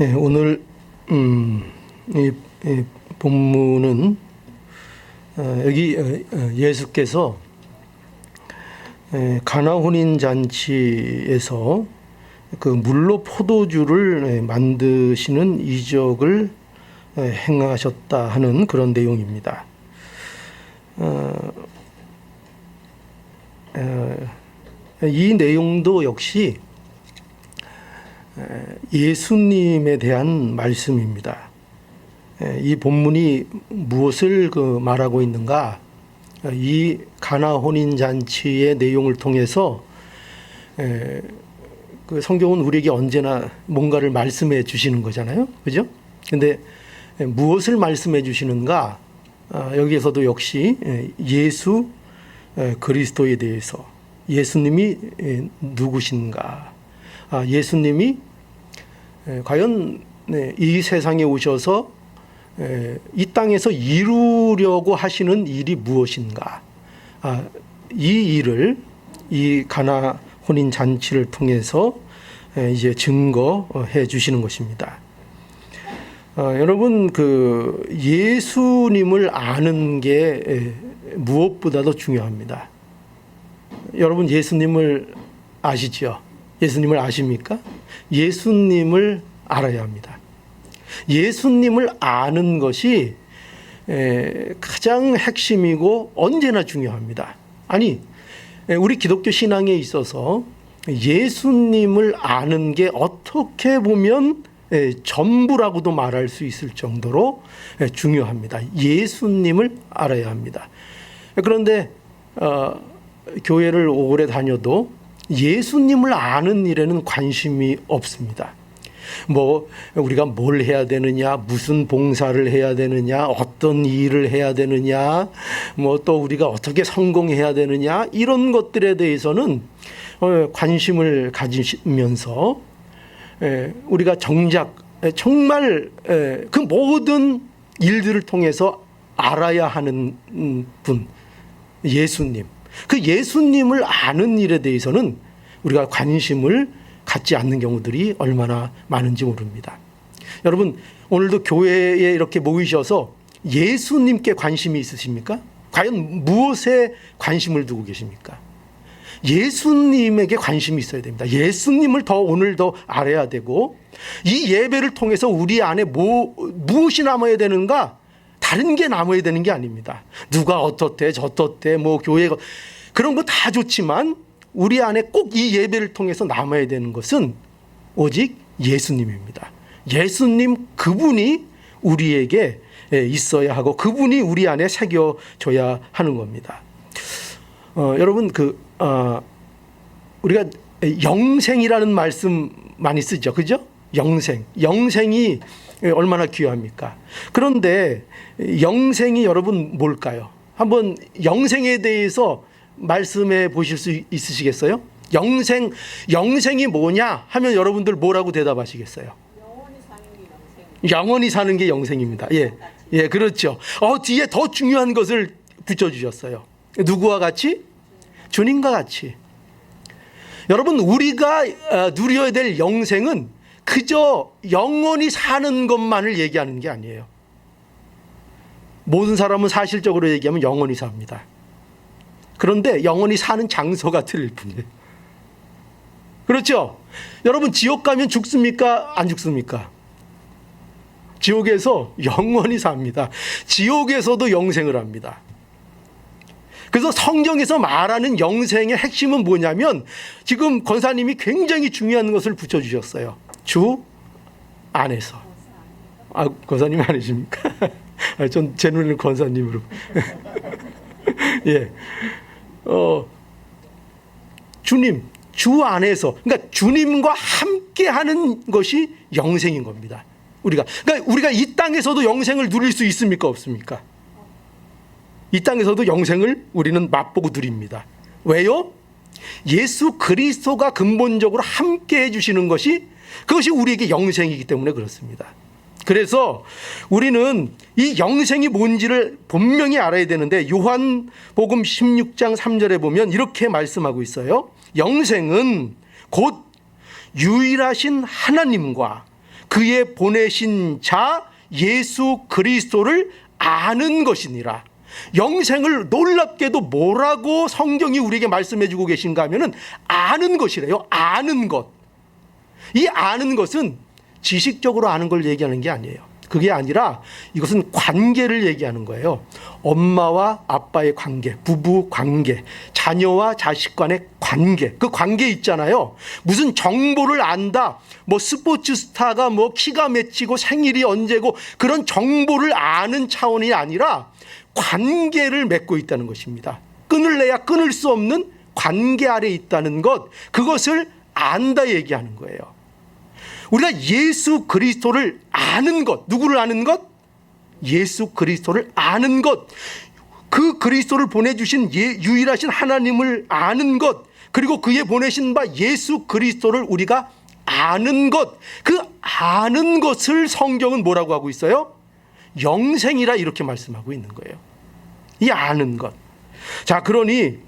예, 오늘 이 본문은 여기 예수께서 가나 혼인 잔치에서 그 물로 포도주를 만드시는 이적을 행하셨다 하는 그런 내용입니다. 이 내용도 역시 예수님에 대한 말씀입니다. 이 본문이 무엇을 말하고 있는가? 이 가나 혼인 잔치의 내용을 통해서 그 성경은 우리에게 언제나 뭔가를 말씀해 주시는 거잖아요, 그죠? 근데 무엇을 말씀해 주시는가? 여기에서도 역시 예수 그리스도에 대해서 예수님이 누구신가? 예수님이 과연 이 세상에 오셔서 이 땅에서 이루려고 하시는 일이 무엇인가? 이 일을 이 가나 혼인 잔치를 통해서 이제 증거해 주시는 것입니다. 여러분, 그 예수님을 아는 게 무엇보다도 중요합니다. 여러분, 예수님을 아시죠? 예수님을 아십니까? 예수님을 알아야 합니다. 예수님을 아는 것이 가장 핵심이고 언제나 중요합니다. 아니, 우리 기독교 신앙에 있어서 예수님을 아는 게 어떻게 보면 전부라고도 말할 수 있을 정도로 중요합니다. 예수님을 알아야 합니다. 그런데 교회를 오래 다녀도 예수님을 아는 일에는 관심이 없습니다. 우리가 뭘 해야 되느냐, 무슨 봉사를 해야 되느냐, 어떤 일을 해야 되느냐, 또 우리가 어떻게 성공해야 되느냐, 이런 것들에 대해서는 관심을 가지면서 우리가 정작 정말 그 모든 일들을 통해서 알아야 하는 분, 예수님. 그 예수님을 아는 일에 대해서는 우리가 관심을 갖지 않는 경우들이 얼마나 많은지 모릅니다. 여러분, 오늘도 교회에 이렇게 모이셔서 예수님께 관심이 있으십니까? 과연 무엇에 관심을 두고 계십니까? 예수님에게 관심이 있어야 됩니다. 예수님을 오늘 더 알아야 되고, 이 예배를 통해서 우리 안에 무엇이 남아야 되는가? 다른 게 남아야 되는 게 아닙니다. 누가 어떻대 저떻대 교회가 그런 거 다 좋지만 우리 안에 꼭 이 예배를 통해서 남아야 되는 것은 오직 예수님입니다. 예수님, 그분이 우리에게 있어야 하고 그분이 우리 안에 새겨져야 하는 겁니다. 여러분, 우리가 영생이라는 말씀 많이 쓰죠, 그죠? 영생이 얼마나 귀합니까? 그런데 영생이 여러분 뭘까요? 한번 영생에 대해서 말씀해 보실 수 있으시겠어요? 영생이 뭐냐 하면 여러분들 뭐라고 대답하시겠어요? 영원히 사는 게 영생입니다. 예, 그렇죠. 뒤에 더 중요한 것을 붙여주셨어요. 누구와 같이? 주님과 같이. 여러분, 우리가 누려야 될 영생은 그저 영원히 사는 것만을 얘기하는 게 아니에요. 모든 사람은 사실적으로 얘기하면 영원히 삽니다. 그런데 영원히 사는 장소가 틀릴 뿐이에요. 그렇죠? 여러분, 지옥 가면 죽습니까? 안 죽습니까? 지옥에서 영원히 삽니다. 지옥에서도 영생을 합니다. 그래서 성경에서 말하는 영생의 핵심은 뭐냐면 지금 권사님이 굉장히 중요한 것을 붙여주셨어요. 주 안에서. 권사님 아니십니까? 전 제 눈에는 권사님으로. 예. 주님, 주 안에서, 그러니까 주님과 함께 하는 것이 영생인 겁니다. 그러니까 우리가 이 땅에서도 영생을 누릴 수 있습니까? 없습니까? 이 땅에서도 영생을 우리는 맛보고 누립니다. 왜요? 예수 그리스도가 근본적으로 함께 해주시는 그것이 우리에게 영생이기 때문에 그렇습니다. 그래서 우리는 이 영생이 뭔지를 분명히 알아야 되는데 요한복음 16장 3절에 보면 이렇게 말씀하고 있어요. 영생은 곧 유일하신 하나님과 그의 보내신 자 예수 그리스도를 아는 것이니라. 영생을 놀랍게도 뭐라고 성경이 우리에게 말씀해 주고 계신가 하면은 아는 것이래요. 아는 것. 이 아는 것은 지식적으로 아는 걸 얘기하는 게 아니에요. 그게 아니라 이것은 관계를 얘기하는 거예요. 엄마와 아빠의 관계, 부부 관계, 자녀와 자식 간의 관계. 그 관계 있잖아요. 무슨 정보를 안다. 뭐 스포츠 스타가 뭐 키가 몇이고 생일이 언제고 그런 정보를 아는 차원이 아니라 관계를 맺고 있다는 것입니다. 끊을래야 끊을 수 없는 관계 아래 있다는 것, 그것을 안다 얘기하는 거예요. 우리가 예수 그리스도를 아는 것, 누구를 아는 것? 예수 그리스도를 아는 것, 그 그리스도를 보내주신 유일하신 하나님을 아는 것, 그리고 그의 보내신 바 예수 그리스도를 우리가 아는 것, 그 아는 것을 성경은 뭐라고 하고 있어요? 영생이라 이렇게 말씀하고 있는 거예요. 이 아는 것. 자, 그러니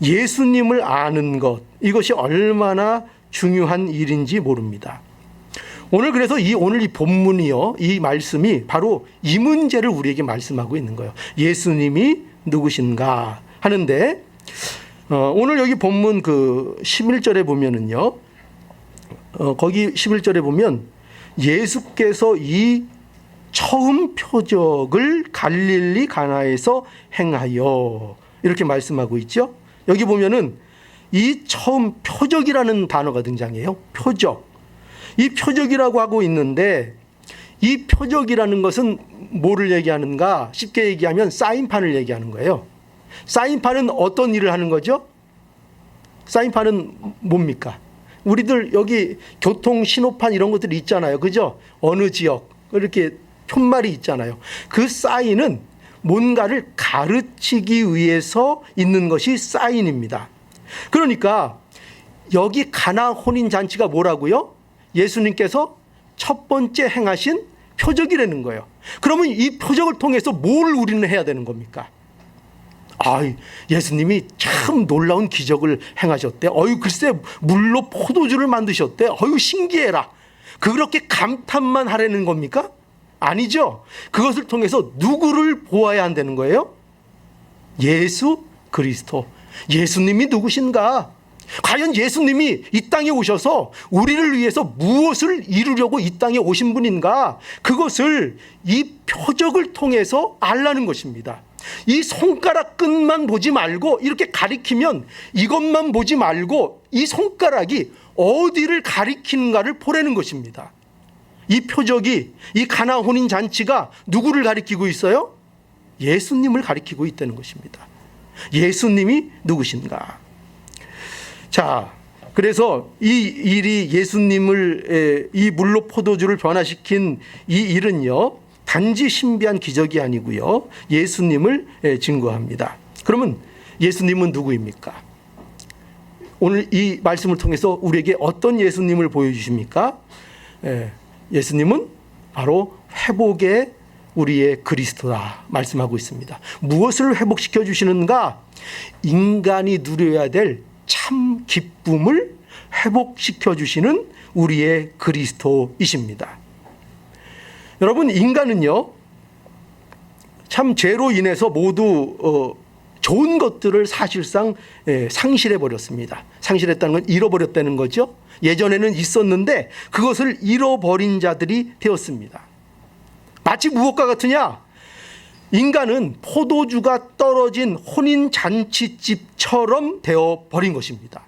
예수님을 아는 것, 이것이 얼마나 중요한 일인지 모릅니다. 오늘 그래서 오늘 이 본문이요, 이 말씀이 바로 이 문제를 우리에게 말씀하고 있는 거예요. 예수님이 누구신가 하는데, 오늘 여기 본문 그 11절에 보면은요, 거기 11절에 보면 예수께서 이 처음 표적을 갈릴리 가나에서 행하여 이렇게 말씀하고 있죠. 여기 보면은 이 처음 표적이라는 단어가 등장해요. 표적. 이 표적이라고 하고 있는데, 이 표적이라는 것은 뭐를 얘기하는가? 쉽게 얘기하면 사인판을 얘기하는 거예요. 사인판은 어떤 일을 하는 거죠? 사인판은 뭡니까? 우리들 여기 교통 신호판 이런 것들이 있잖아요. 그죠? 어느 지역 이렇게 푯말이 있잖아요. 그 사인은 뭔가를 가르치기 위해서 있는 것이 사인입니다. 그러니까 여기 가나 혼인잔치가 뭐라고요? 예수님께서 첫 번째 행하신 표적이라는 거예요. 그러면 이 표적을 통해서 뭘 우리는 해야 되는 겁니까? 예수님이 참 놀라운 기적을 행하셨대. 글쎄 물로 포도주를 만드셨대. 신기해라. 그렇게 감탄만 하라는 겁니까? 아니죠. 그것을 통해서 누구를 보아야 한다는 거예요? 예수 그리스도. 예수님이 누구신가? 과연 예수님이 이 땅에 오셔서 우리를 위해서 무엇을 이루려고 이 땅에 오신 분인가? 그것을 이 표적을 통해서 알라는 것입니다. 이 손가락 끝만 보지 말고, 이렇게 가리키면 이것만 보지 말고 이 손가락이 어디를 가리키는가를 보라는 것입니다. 이 표적이, 이 가나 혼인 잔치가 누구를 가리키고 있어요? 예수님을 가리키고 있다는 것입니다. 예수님이 누구신가? 자, 그래서 이 일이 예수님을 이 물로 포도주를 변화시킨 이 일은요, 단지 신비한 기적이 아니고요, 예수님을 증거합니다. 그러면 예수님은 누구입니까? 오늘 이 말씀을 통해서 우리에게 어떤 예수님을 보여주십니까? 예수님은 바로 회복의 우리의 그리스도다 말씀하고 있습니다. 무엇을 회복시켜 주시는가? 인간이 누려야 될 참 기쁨을 회복시켜 주시는 우리의 그리스도이십니다. 여러분, 인간은요, 참 죄로 인해서 모두 좋은 것들을 사실상 상실해 버렸습니다. 상실했다는 건 잃어버렸다는 거죠. 예전에는 있었는데 그것을 잃어버린 자들이 되었습니다. 마치 무엇과 같으냐? 인간은 포도주가 떨어진 혼인잔치집처럼 되어버린 것입니다.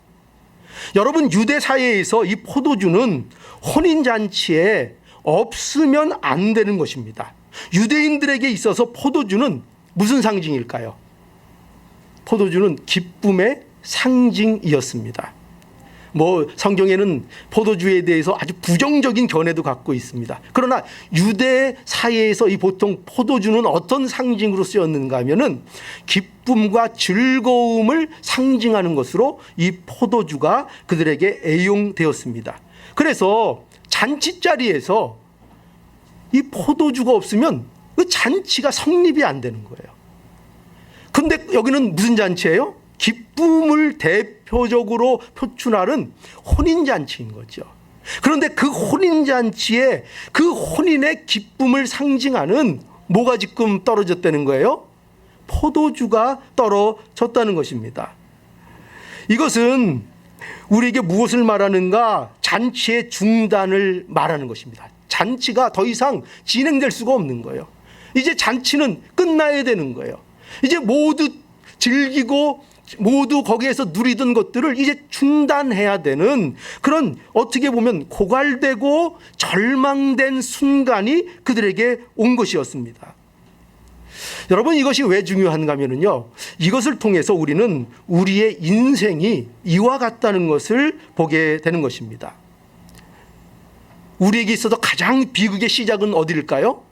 여러분, 유대 사회에서 이 포도주는 혼인잔치에 없으면 안 되는 것입니다. 유대인들에게 있어서 포도주는 무슨 상징일까요? 포도주는 기쁨의 상징이었습니다. 성경에는 포도주에 대해서 아주 부정적인 견해도 갖고 있습니다. 그러나 유대 사회에서 이 보통 포도주는 어떤 상징으로 쓰였는가 하면은 기쁨과 즐거움을 상징하는 것으로 이 포도주가 그들에게 애용되었습니다. 그래서 잔치 자리에서 이 포도주가 없으면 그 잔치가 성립이 안 되는 거예요. 근데 여기는 무슨 잔치예요? 기쁨을 대표적으로 표출하는 혼인잔치인 거죠. 그런데 그 혼인잔치에 그 혼인의 기쁨을 상징하는 뭐가 지금 떨어졌다는 거예요? 포도주가 떨어졌다는 것입니다. 이것은 우리에게 무엇을 말하는가? 잔치의 중단을 말하는 것입니다. 잔치가 더 이상 진행될 수가 없는 거예요. 이제 잔치는 끝나야 되는 거예요. 이제 모두 즐기고 모두 거기에서 누리던 것들을 이제 중단해야 되는 그런, 어떻게 보면 고갈되고 절망된 순간이 그들에게 온 것이었습니다. 여러분, 이것이 왜 중요한가 하면요, 이것을 통해서 우리는 우리의 인생이 이와 같다는 것을 보게 되는 것입니다. 우리에게 있어서 가장 비극의 시작은 어디일까요?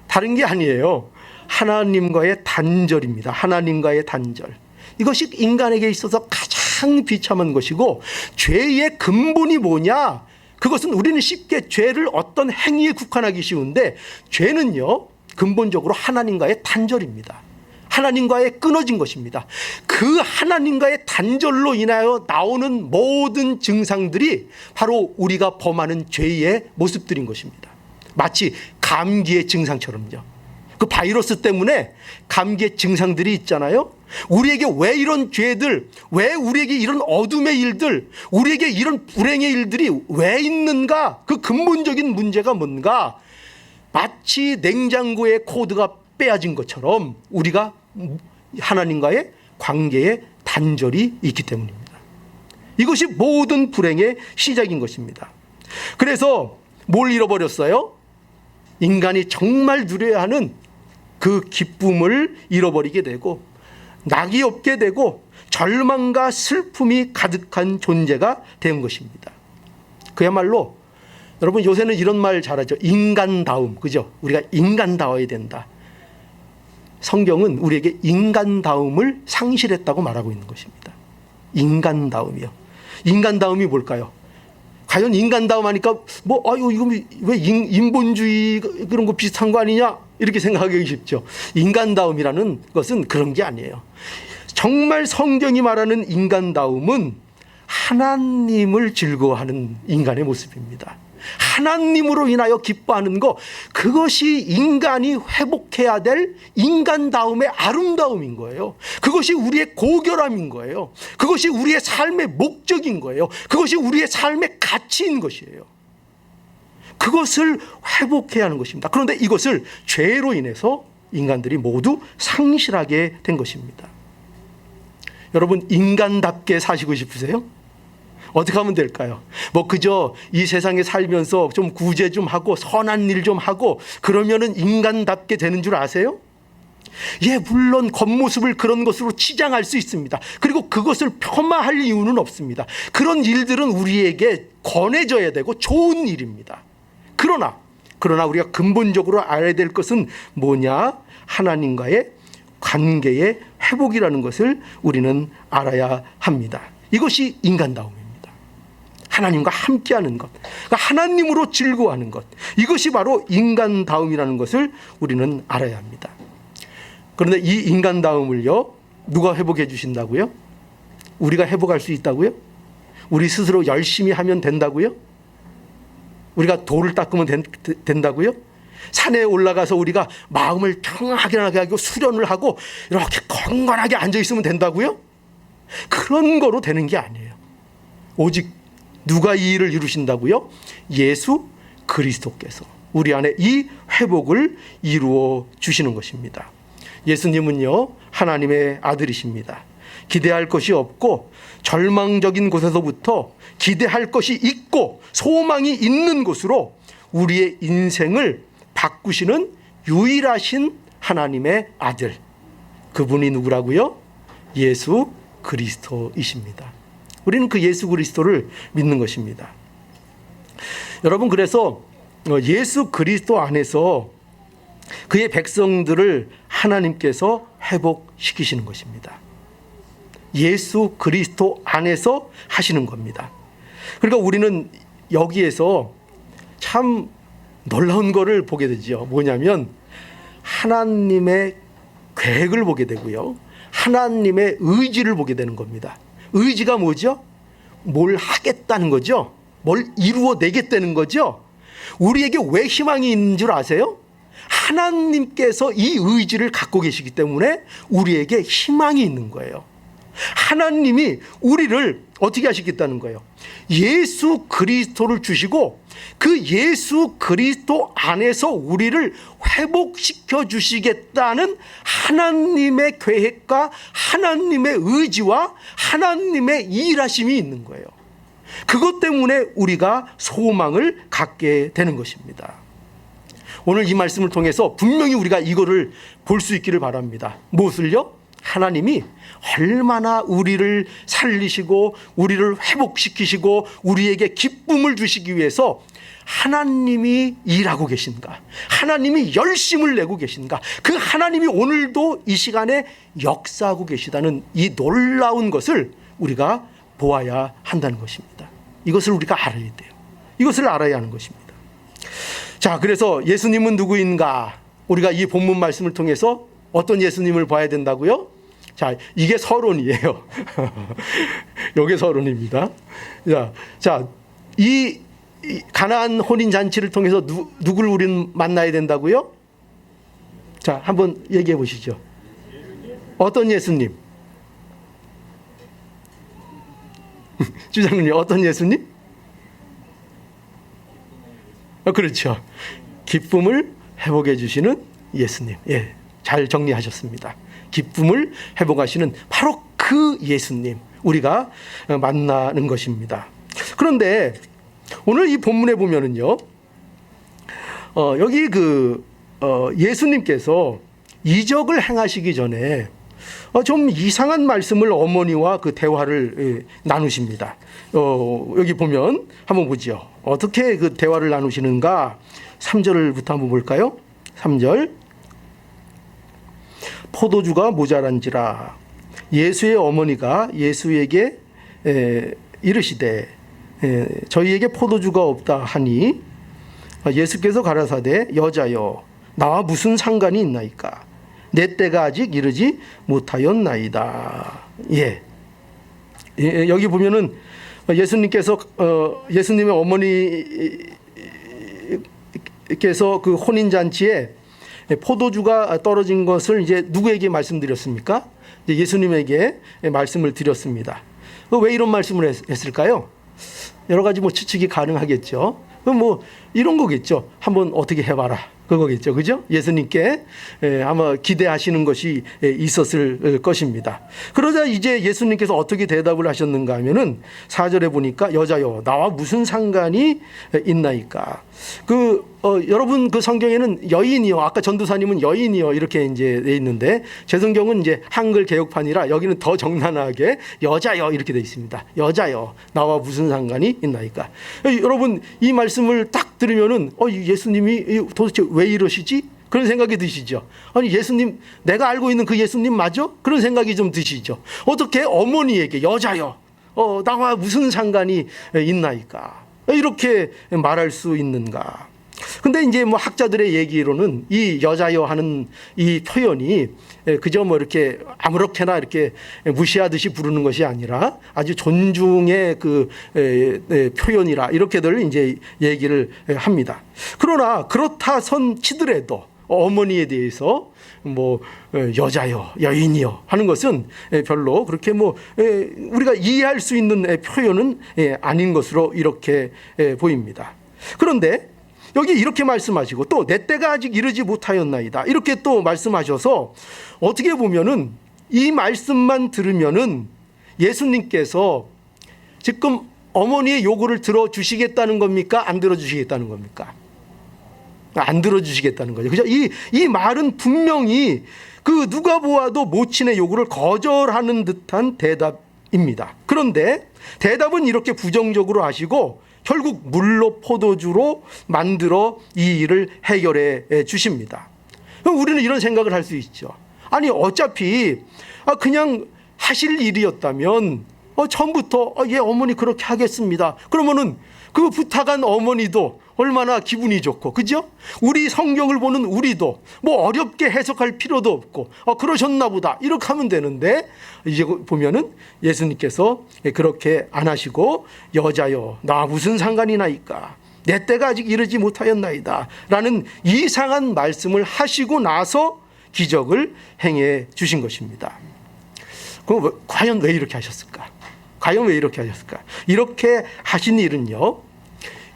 다른 게 아니에요. 하나님과의 단절입니다. 하나님과의 단절. 이것이 인간에게 있어서 가장 비참한 것이고, 죄의 근본이 뭐냐? 그것은 우리는 쉽게 죄를 어떤 행위에 국한하기 쉬운데, 죄는요 근본적으로 하나님과의 단절입니다. 하나님과의 끊어진 것입니다. 그 하나님과의 단절로 인하여 나오는 모든 증상들이 바로 우리가 범하는 죄의 모습들인 것입니다. 마치 감기의 증상처럼요. 그 바이러스 때문에 감기의 증상들이 있잖아요. 우리에게 왜 이런 죄들, 왜 우리에게 이런 어둠의 일들, 우리에게 이런 불행의 일들이 왜 있는가? 그 근본적인 문제가 뭔가? 마치 냉장고의 코드가 빼앗은 것처럼 우리가 하나님과의 관계에 단절이 있기 때문입니다. 이것이 모든 불행의 시작인 것입니다. 그래서 뭘 잃어버렸어요? 인간이 정말 누려야 하는 그 기쁨을 잃어버리게 되고, 낙이 없게 되고, 절망과 슬픔이 가득한 존재가 된 것입니다. 그야말로 여러분, 요새는 이런 말 잘하죠. 인간다움, 그죠? 우리가 인간다워야 된다. 성경은 우리에게 인간다움을 상실했다고 말하고 있는 것입니다. 인간다움이요. 인간다움이 뭘까요? 과연 인간다움 하니까 이거 왜 인본주의 그런 거 비슷한 거 아니냐? 이렇게 생각하기 쉽죠. 인간다움이라는 것은 그런 게 아니에요. 정말 성경이 말하는 인간다움은 하나님을 즐거워하는 인간의 모습입니다. 하나님으로 인하여 기뻐하는 것, 그것이 인간이 회복해야 될 인간다움의 아름다움인 거예요. 그것이 우리의 고결함인 거예요. 그것이 우리의 삶의 목적인 거예요. 그것이 우리의 삶의 가치인 것이에요. 그것을 회복해야 하는 것입니다. 그런데 이것을 죄로 인해서 인간들이 모두 상실하게 된 것입니다. 여러분, 인간답게 사시고 싶으세요? 어떻게 하면 될까요? 그저 이 세상에 살면서 좀 구제 좀 하고 선한 일 좀 하고 그러면은 인간답게 되는 줄 아세요? 예, 물론 겉모습을 그런 것으로 치장할 수 있습니다. 그리고 그것을 폄하할 이유는 없습니다. 그런 일들은 우리에게 권해져야 되고 좋은 일입니다. 그러나 우리가 근본적으로 알아야 될 것은 뭐냐? 하나님과의 관계의 회복이라는 것을 우리는 알아야 합니다. 이것이 인간다움입니다. 하나님과 함께하는 것, 그러니까 하나님으로 즐거워하는 것, 이것이 바로 인간다움이라는 것을 우리는 알아야 합니다. 그런데 이 인간다움을요, 누가 회복해 주신다고요? 우리가 회복할 수 있다고요? 우리 스스로 열심히 하면 된다고요? 우리가 돌을 닦으면 된다고요? 산에 올라가서 우리가 마음을 평하게 하고 수련을 하고 이렇게 건강하게 앉아 있으면 된다고요? 그런 거로 되는 게 아니에요. 오직 누가 이 일을 이루신다고요? 예수 그리스도께서 우리 안에 이 회복을 이루어 주시는 것입니다. 예수님은요, 하나님의 아들이십니다. 기대할 것이 없고 절망적인 곳에서부터 기대할 것이 있고 소망이 있는 곳으로 우리의 인생을 바꾸시는 유일하신 하나님의 아들, 그분이 누구라고요? 예수 그리스도이십니다. 우리는 그 예수 그리스도를 믿는 것입니다. 여러분, 그래서 예수 그리스도 안에서 그의 백성들을 하나님께서 회복시키시는 것입니다. 예수 그리스도 안에서 하시는 겁니다. 그러니까 우리는 여기에서 참 놀라운 거를 보게 되죠. 뭐냐면 하나님의 계획을 보게 되고요, 하나님의 의지를 보게 되는 겁니다. 의지가 뭐죠? 뭘 하겠다는 거죠. 뭘 이루어내겠다는 거죠. 우리에게 왜 희망이 있는 줄 아세요? 하나님께서 이 의지를 갖고 계시기 때문에 우리에게 희망이 있는 거예요. 하나님이 우리를 어떻게 하시겠다는 거예요? 예수 그리스도를 주시고 그 예수 그리스도 안에서 우리를 회복시켜 주시겠다는 하나님의 계획과 하나님의 의지와 하나님의 일하심이 있는 거예요. 그것 때문에 우리가 소망을 갖게 되는 것입니다. 오늘 이 말씀을 통해서 분명히 우리가 이거를 볼 수 있기를 바랍니다. 무엇을요? 하나님이 얼마나 우리를 살리시고 우리를 회복시키시고 우리에게 기쁨을 주시기 위해서 하나님이 일하고 계신가, 하나님이 열심을 내고 계신가, 그 하나님이 오늘도 이 시간에 역사하고 계시다는 이 놀라운 것을 우리가 보아야 한다는 것입니다. 이것을 우리가 알아야 돼요. 이것을 알아야 하는 것입니다. 자, 그래서 예수님은 누구인가? 우리가 이 본문 말씀을 통해서 어떤 예수님을 봐야 된다고요? 자, 이게 서론이에요. 이게 서론입니다. 자, 이 가나안 혼인 잔치를 통해서 누구를 우리는 만나야 된다고요? 자, 한번 얘기해 보시죠. 어떤 예수님? 주장님, 어떤 예수님? 그렇죠. 기쁨을 회복해 주시는 예수님. 예, 잘 정리하셨습니다. 기쁨을 회복하시는 바로 그 예수님 우리가 만나는 것입니다. 그런데 오늘 이 본문에 보면은요, 여기 예수님께서 이적을 행하시기 전에 좀 이상한 말씀을 어머니와 그 대화를 나누십니다. 여기 보면 한번 보죠. 어떻게 그 대화를 나누시는가? 3절부터 한번 볼까요? 3절. 포도주가 모자란지라 예수의 어머니가 예수에게 이르시되 저희에게 포도주가 없다 하니 예수께서 가라사대 여자여 나와 무슨 상관이 있나이까 내 때가 아직 이르지 못하였나이다. 예, 여기 보면은 예수님께서 예수님의 어머니께서 그 혼인 잔치에 포도주가 떨어진 것을 이제 누구에게 말씀드렸습니까? 이제 예수님에게 말씀을 드렸습니다. 왜 이런 말씀을 했을까요? 여러 가지 추측이 가능하겠죠. 이런 거겠죠. 한번 어떻게 해봐라. 그거겠죠. 그죠? 예수님께 아마 기대하시는 것이 있었을 것입니다. 그러자 이제 예수님께서 어떻게 대답을 하셨는가 하면은 4절에 보니까 여자여 나와 무슨 상관이 있나이까. 여러분 그 성경에는 여인이요. 아까 전도사님은 여인이요. 이렇게 이제 돼 있는데 제 성경은 이제 한글 개혁판이라 여기는 더 정난하게 여자여 이렇게 돼 있습니다. 여자여 나와 무슨 상관이 있나이까. 여러분 이 말씀을 딱 들으면은 예수님이 도대체 왜 이러시지? 그런 생각이 드시죠. 아니 예수님 내가 알고 있는 그 예수님 맞아? 그런 생각이 좀 드시죠. 어떻게 어머니에게 여자여 나와 무슨 상관이 있나이까 이렇게 말할 수 있는가? 근데 이제 학자들의 얘기로는 이 여자여 하는 이 표현이 그저 이렇게 아무렇게나 이렇게 무시하듯이 부르는 것이 아니라 아주 존중의 그 표현이라 이렇게들 이제 얘기를 합니다. 그러나 그렇다 선 치더라도 어머니에 대해서 여자여 여인이여 하는 것은 별로 그렇게 우리가 이해할 수 있는 표현은 아닌 것으로 이렇게 보입니다. 그런데 여기 이렇게 말씀하시고 또 내 때가 아직 이르지 못하였나이다 이렇게 또 말씀하셔서 어떻게 보면은 이 말씀만 들으면은 예수님께서 지금 어머니의 요구를 들어주시겠다는 겁니까? 안 들어주시겠다는 겁니까? 안 들어주시겠다는 거죠. 그죠? 이 말은 분명히 그 누가 보아도 모친의 요구를 거절하는 듯한 대답입니다. 그런데 대답은 이렇게 부정적으로 하시고 결국 물로 포도주로 만들어 이 일을 해결해 주십니다. 그럼 우리는 이런 생각을 할 수 있죠. 아니 어차피 그냥 하실 일이었다면 처음부터 어머니 그렇게 하겠습니다. 그러면은 그 부탁한 어머니도 얼마나 기분이 좋고, 그죠? 우리 성경을 보는 우리도 뭐 어렵게 해석할 필요도 없고, 그러셨나 보다 이렇게 하면 되는데, 이제 보면은 예수님께서 그렇게 안 하시고, 여자여 나 무슨 상관이 나이까, 내 때가 아직 이르지 못하였나이다 라는 이상한 말씀을 하시고 나서 기적을 행해 주신 것입니다. 그럼 과연 왜 이렇게 하셨을까? 과연 왜 이렇게 하셨을까? 이렇게 하신 일은요,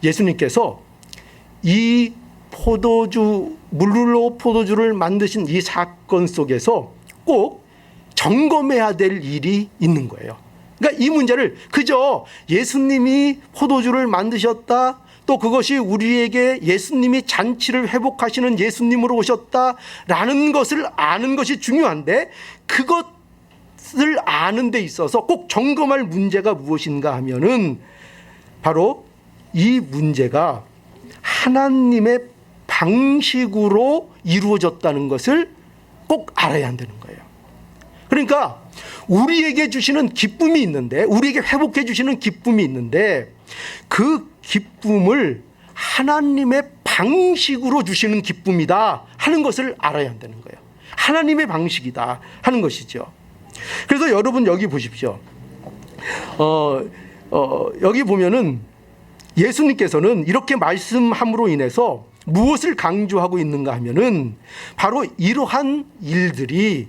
예수님께서 이 물로 포도주를 만드신 이 사건 속에서 꼭 점검해야 될 일이 있는 거예요. 그러니까 이 문제를 그저 예수님이 포도주를 만드셨다, 또 그것이 우리에게 예수님이 잔치를 회복하시는 예수님으로 오셨다라는 것을 아는 것이 중요한데, 그것을 아는 데 있어서 꼭 점검할 문제가 무엇인가 하면은 바로 이 문제가 하나님의 방식으로 이루어졌다는 것을 꼭 알아야 한다는 거예요. 그러니까 우리에게 주시는 기쁨이 있는데, 우리에게 회복해 주시는 기쁨이 있는데, 그 기쁨을 하나님의 방식으로 주시는 기쁨이다 하는 것을 알아야 한다는 거예요. 하나님의 방식이다 하는 것이죠. 그래서 여러분 여기 보십시오. 여기 보면은 예수님께서는 이렇게 말씀함으로 인해서 무엇을 강조하고 있는가 하면은 바로 이러한 일들이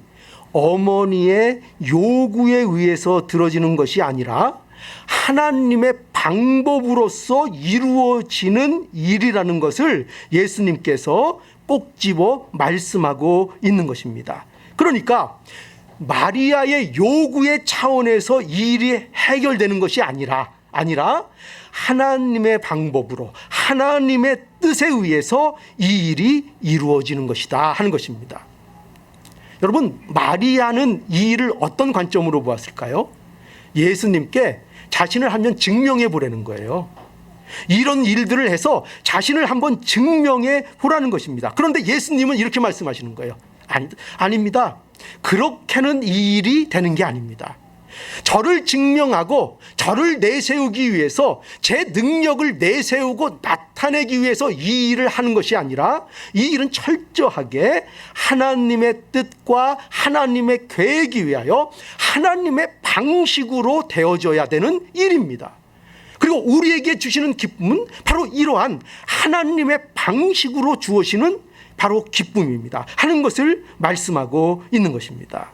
어머니의 요구에 의해서 들어지는 것이 아니라 하나님의 방법으로서 이루어지는 일이라는 것을 예수님께서 꼭 집어 말씀하고 있는 것입니다. 그러니까 마리아의 요구의 차원에서 이 일이 해결되는 것이 아니라 하나님의 방법으로, 하나님의 뜻에 의해서 이 일이 이루어지는 것이다 하는 것입니다. 여러분, 마리아는 이 일을 어떤 관점으로 보았을까요? 예수님께 자신을 한번 증명해 보라는 거예요. 이런 일들을 해서 자신을 한번 증명해 보라는 것입니다. 그런데 예수님은 이렇게 말씀하시는 거예요. 아닙니다. 그렇게는 이 일이 되는 게 아닙니다. 저를 증명하고 저를 내세우기 위해서, 제 능력을 내세우고 나타내기 위해서 이 일을 하는 것이 아니라, 이 일은 철저하게 하나님의 뜻과 하나님의 계획이 위하여 하나님의 방식으로 되어져야 되는 일입니다. 그리고 우리에게 주시는 기쁨은 바로 이러한 하나님의 방식으로 주어지는 바로 기쁨입니다 하는 것을 말씀하고 있는 것입니다.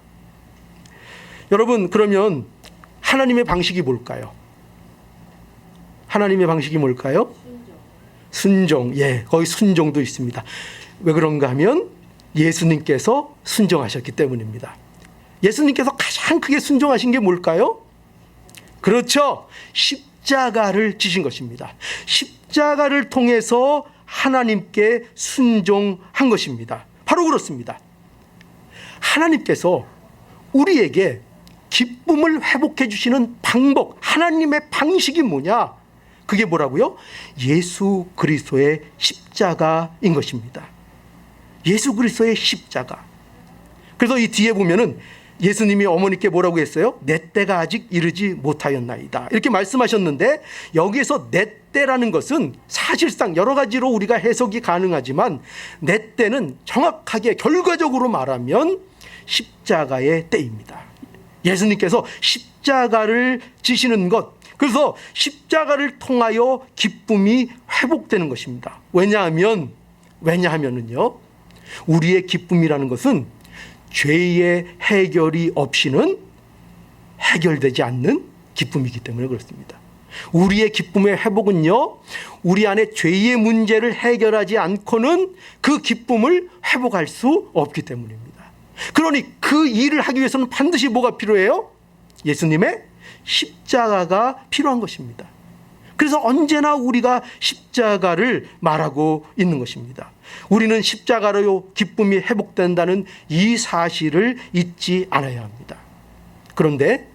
여러분, 그러면 하나님의 방식이 뭘까요? 하나님의 방식이 뭘까요? 순종. 예, 거기 순종도 있습니다. 왜 그런가 하면 예수님께서 순종하셨기 때문입니다. 예수님께서 가장 크게 순종하신 게 뭘까요? 그렇죠. 십자가를 지신 것입니다. 십자가를 통해서 하나님께 순종한 것입니다. 바로 그렇습니다. 하나님께서 우리에게 기쁨을 회복해 주시는 방법, 하나님의 방식이 뭐냐? 그게 뭐라고요? 예수 그리스도의 십자가인 것입니다. 예수 그리스도의 십자가. 그래서 이 뒤에 보면은 예수님이 어머니께 뭐라고 했어요? 내 때가 아직 이르지 못하였나이다 이렇게 말씀하셨는데, 여기에서 내 때라는 것은 사실상 여러 가지로 우리가 해석이 가능하지만, 내 때는 정확하게 결과적으로 말하면 십자가의 때입니다. 예수님께서 십자가를 지시는 것, 그래서 십자가를 통하여 기쁨이 회복되는 것입니다. 왜냐하면은요, 우리의 기쁨이라는 것은 죄의 해결이 없이는 해결되지 않는 기쁨이기 때문에 그렇습니다. 우리의 기쁨의 회복은요, 우리 안에 죄의 문제를 해결하지 않고는 그 기쁨을 회복할 수 없기 때문입니다. 그러니 그 일을 하기 위해서는 반드시 뭐가 필요해요? 예수님의 십자가가 필요한 것입니다. 그래서 언제나 우리가 십자가를 말하고 있는 것입니다. 우리는 십자가로 기쁨이 회복된다는 이 사실을 잊지 않아야 합니다. 그런데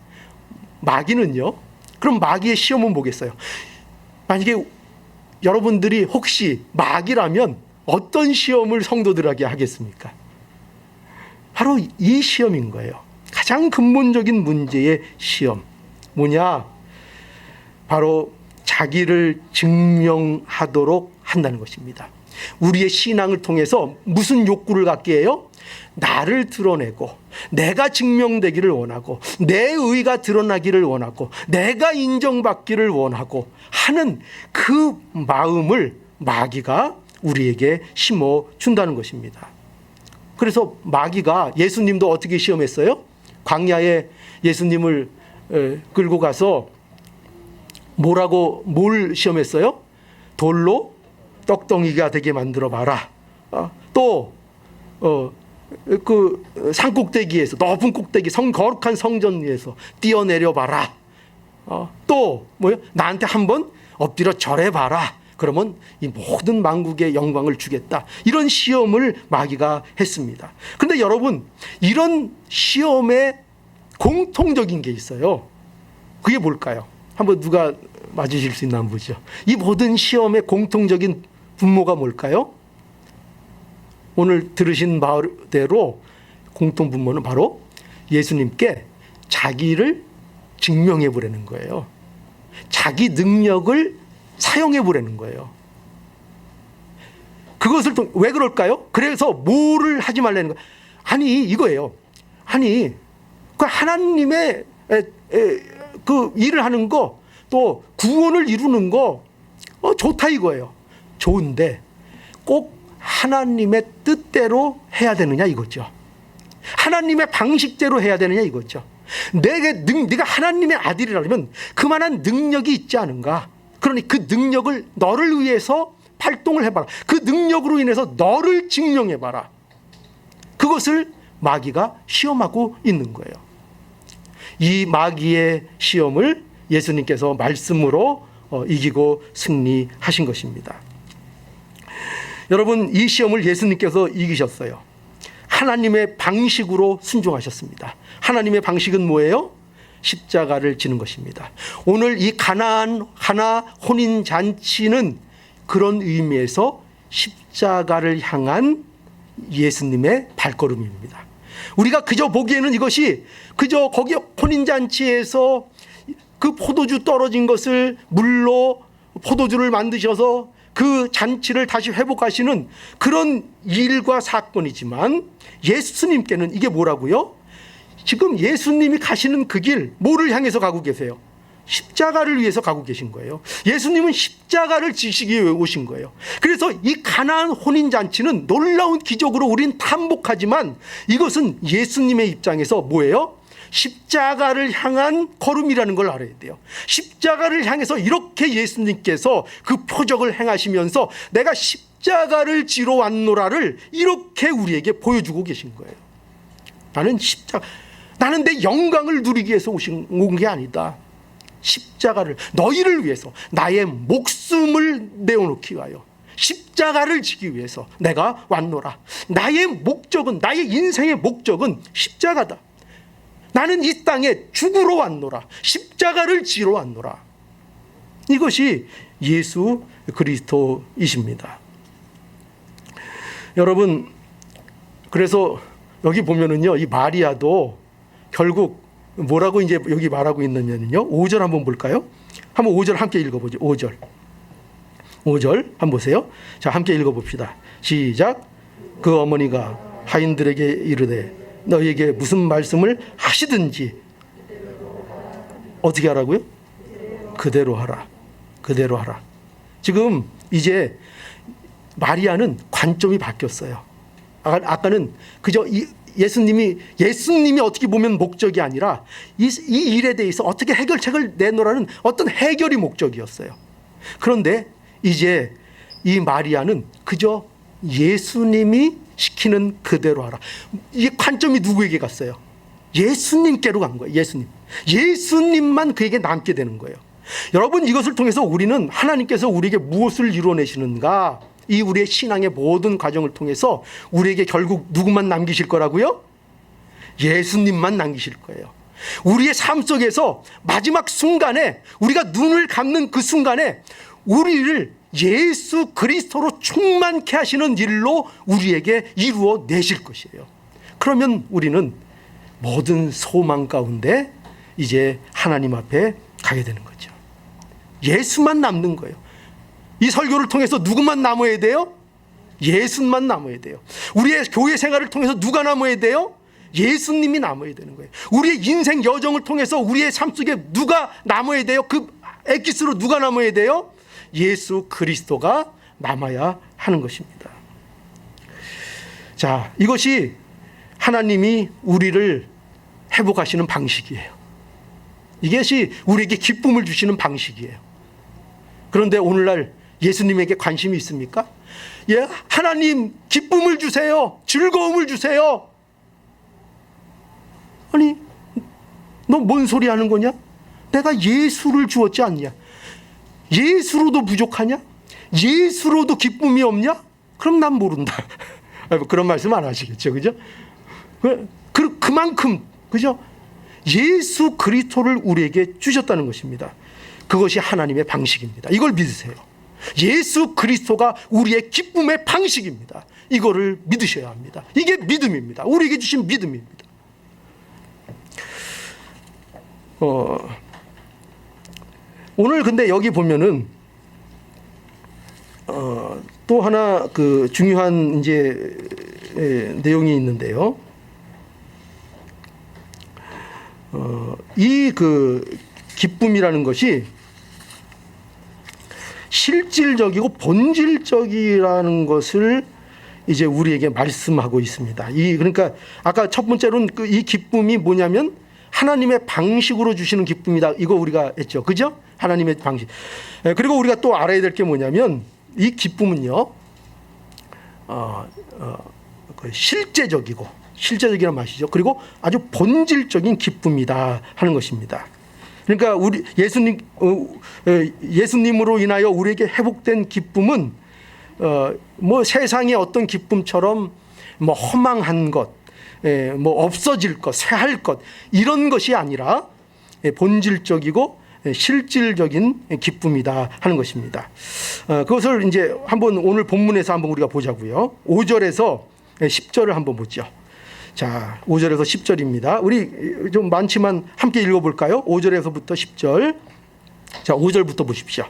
마귀는요, 그럼 마귀의 시험은 뭐겠어요? 만약에 여러분들이 혹시 마귀라면 어떤 시험을 성도들에게 하겠습니까? 바로 이 시험인 거예요. 가장 근본적인 문제의 시험. 뭐냐? 바로 자기를 증명하도록 한다는 것입니다. 우리의 신앙을 통해서 무슨 욕구를 갖게 해요? 나를 드러내고 내가 증명되기를 원하고 내 의가 드러나기를 원하고 내가 인정받기를 원하고 하는 그 마음을 마귀가 우리에게 심어준다는 것입니다. 그래서 마귀가 예수님도 어떻게 시험했어요? 광야에 예수님을 끌고 가서 뭘 시험했어요? 돌로 떡덩이가 되게 만들어 봐라. 또 그 산꼭대기에서, 높은 꼭대기 거룩한 성전 위에서 뛰어내려 봐라. 또 뭐요? 나한테 한번 엎드려 절해 봐라. 그러면 이 모든 만국의 영광을 주겠다. 이런 시험을 마귀가 했습니다. 근데 여러분, 이런 시험에 공통적인 게 있어요. 그게 뭘까요? 한번 누가 맞으실 수 있나 한번 보죠. 이 모든 시험의 공통적인 분모가 뭘까요? 오늘 들으신 바대로 공통 분모는 바로 예수님께 자기를 증명해 보라는 거예요. 자기 능력을 사용해 보라는 거예요. 그것을 왜 그럴까요? 그래서 뭐를 하지 말라는 거예요? 아니, 이거예요. 아니, 그 하나님의 그 일을 하는 거, 또 구원을 이루는 거 좋다 이거예요. 좋은데 꼭 하나님의 뜻대로 해야 되느냐 이거죠. 하나님의 방식대로 해야 되느냐 이거죠. 네가 하나님의 아들이라면 그만한 능력이 있지 않은가? 그러니 그 능력을 너를 위해서 활동을 해봐라. 그 능력으로 인해서 너를 증명해봐라. 그것을 마귀가 시험하고 있는 거예요. 이 마귀의 시험을 예수님께서 말씀으로 이기고 승리하신 것입니다. 여러분, 이 시험을 예수님께서 이기셨어요. 하나님의 방식으로 순종하셨습니다. 하나님의 방식은 뭐예요? 십자가를 지는 것입니다. 오늘 이 가나 혼인잔치는 그런 의미에서 십자가를 향한 예수님의 발걸음입니다. 우리가 그저 보기에는 이것이 그저 거기 혼인잔치에서 그 포도주 떨어진 것을 물로 포도주를 만드셔서 그 잔치를 다시 회복하시는 그런 일과 사건이지만 예수님께는 이게 뭐라고요? 지금 예수님이 가시는 그 길, 뭐를 향해서 가고 계세요? 십자가를 위해서 가고 계신 거예요. 예수님은 십자가를 지시기 위해 오신 거예요. 그래서 이 가나안 혼인잔치는 놀라운 기적으로 우린 탐복하지만 이것은 예수님의 입장에서 뭐예요? 십자가를 향한 걸음이라는 걸 알아야 돼요. 십자가를 향해서 이렇게 예수님께서 그 표적을 행하시면서 내가 십자가를 지러 왔노라를 이렇게 우리에게 보여주고 계신 거예요. 나는 내 영광을 누리기 위해서 온 게 아니다. 십자가를 너희를 위해서 나의 목숨을 내어놓기 위하여 십자가를 지기 위해서 내가 왔노라. 나의 목적은, 나의 인생의 목적은 십자가다. 나는 이 땅에 죽으러 왔노라. 십자가를 지러 왔노라. 이것이 예수 그리스도이십니다. 여러분, 그래서 여기 보면은요, 이 마리아도 결국 뭐라고 이제 여기 말하고 있느냐면요, 5절 한번 볼까요? 한번 5절 함께 읽어보죠. 5절 한번 보세요. 자, 함께 읽어봅시다. 시작. 그 어머니가 하인들에게 이르되 너희에게 무슨 말씀을 하시든지 어떻게 하라고요? 그대로 하라. 그대로 하라. 지금 이제 마리아는 관점이 바뀌었어요. 아까는 그저 예수님이 어떻게 보면 목적이 아니라 이 일에 대해서 어떻게 해결책을 내놓으라는 어떤 해결이 목적이었어요. 그런데 이제 이 마리아는 그저 예수님이 시키는 그대로 하라. 이 관점이 누구에게 갔어요? 예수님께로 간 거예요. 예수님만 그에게 남게 되는 거예요. 여러분, 이것을 통해서 우리는 하나님께서 우리에게 무엇을 이루어내시는가, 이 우리의 신앙의 모든 과정을 통해서 우리에게 결국 누구만 남기실 거라고요? 예수님만 남기실 거예요. 우리의 삶 속에서 마지막 순간에, 우리가 눈을 감는 그 순간에 우리를 예수 그리스도로 충만케 하시는 일로 우리에게 이루어 내실 것이에요. 그러면 우리는 모든 소망 가운데 이제 하나님 앞에 가게 되는 거죠. 예수만 남는 거예요. 이 설교를 통해서 누구만 남아야 돼요? 예수만 남아야 돼요. 우리의 교회 생활을 통해서 누가 남아야 돼요? 예수님이 남아야 되는 거예요. 우리의 인생 여정을 통해서 우리의 삶 속에 누가 남아야 돼요? 그 엑기스로 누가 남아야 돼요? 예수 그리스도가 남아야 하는 것입니다. 자, 이것이 하나님이 우리를 회복하시는 방식이에요. 이것이 우리에게 기쁨을 주시는 방식이에요. 그런데 오늘날 예수님에게 관심이 있습니까? 예, 하나님 기쁨을 주세요. 즐거움을 주세요. 아니, 너 뭔 소리 하는 거냐? 내가 예수를 주었지 않냐? 예수로도 부족하냐? 예수로도 기쁨이 없냐? 그럼 난 모른다. 그런 말씀 안 하시겠죠, 그죠? 그만큼, 그죠? 예수 그리스도를 우리에게 주셨다는 것입니다. 그것이 하나님의 방식입니다. 이걸 믿으세요. 예수 그리스도가 우리의 기쁨의 방식입니다. 이거를 믿으셔야 합니다. 이게 믿음입니다. 우리에게 주신 믿음입니다. 오늘 근데 여기 보면은 또 하나 그 중요한 이제 내용이 있는데요. 이 그 기쁨이라는 것이 실질적이고 본질적이라는 것을 이제 우리에게 말씀하고 있습니다. 그러니까 아까 첫 번째로는 이 기쁨이 뭐냐면 하나님의 방식으로 주시는 기쁨이다. 이거 우리가 했죠. 그죠? 하나님의 방식. 그리고 우리가 또 알아야 될 게 뭐냐면 이 기쁨은요, 실제적이란 맛이죠. 그리고 아주 본질적인 기쁨이다 하는 것입니다. 그러니까 우리 예수님으로 인하여 우리에게 회복된 기쁨은 뭐 세상의 어떤 기쁨처럼 뭐 허망한 것, 뭐 없어질 것, 쇠할 것 이런 것이 아니라 본질적이고 실질적인 기쁨이다 하는 것입니다. 그것을 이제 한번 오늘 본문에서 한번 우리가 보자고요. 5절에서 10절을 한번 보죠. 자, 5절에서 10절입니다. 우리 좀 많지만 함께 읽어볼까요? 5절에서부터 10절. 자, 5절부터 보십시오.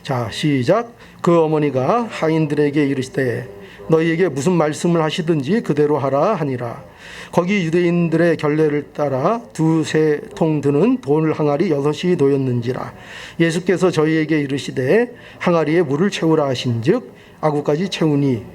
자, 시작. 그 어머니가 하인들에게 이르시되 너희에게 무슨 말씀을 하시든지 그대로 하라 하니라. 거기 유대인들의 결례를 따라 2-3통 드는 돌 항아리 6이 놓였는지라. 예수께서 저희에게 이르시되 항아리에 물을 채우라 하신즉 아구까지 채우니